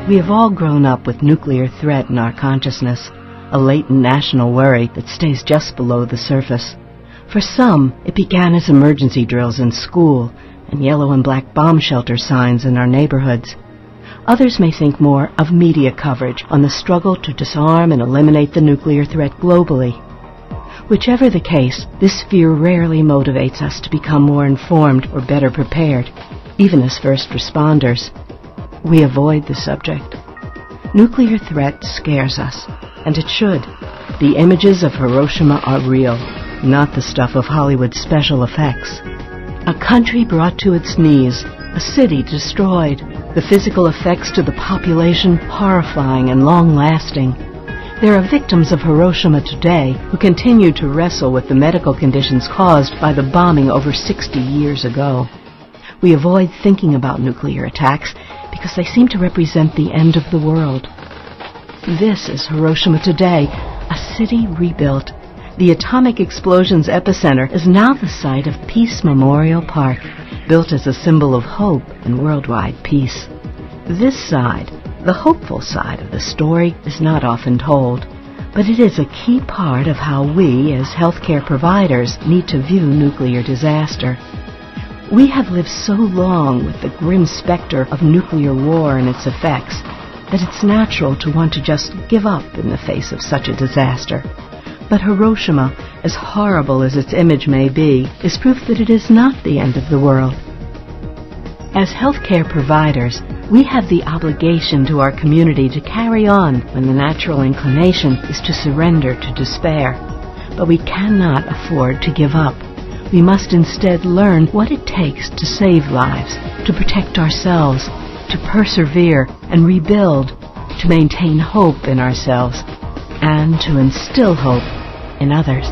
We have all grown up with nuclear threat in our consciousness, a latent national worry that stays just below the surface. For some, it began as emergency drills in school and yellow and black bomb shelter signs in our neighborhoods. Others may think more of media coverage on the struggle to disarm and eliminate the nuclear threat globally. Whichever the case, this fear rarely motivates us to become more informed or better prepared, even as first responders. We avoid the subject. Nuclear threat scares us, and it should. The images of Hiroshima are real, not the stuff of Hollywood special effects. A country brought to its knees, a city destroyed, the physical effects to the population horrifying and long-lasting. There are victims of Hiroshima today who continue to wrestle with the medical conditions caused by the bombing over 60 years ago. We avoid thinking about nuclear attacks because they seem to represent the end of the world. This is Hiroshima today, a city rebuilt. The atomic explosion's epicenter is now the site of Peace Memorial Park, built as a symbol of hope and worldwide peace. This side, the hopeful side of the story, is not often told, but it is a key part of how we, as healthcare providers, need to view nuclear disaster. We have lived so long with the grim specter of nuclear war and its effects that it's natural to want to just give up in the face of such a disaster. But Hiroshima, as horrible as its image may be, is proof that it is not the end of the world. As healthcare providers, we have the obligation to our community to carry on when the natural inclination is to surrender to despair. But we cannot afford to give up. We must instead learn what it takes to save lives, to protect ourselves, to persevere and rebuild, to maintain hope in ourselves, and to instill hope in others.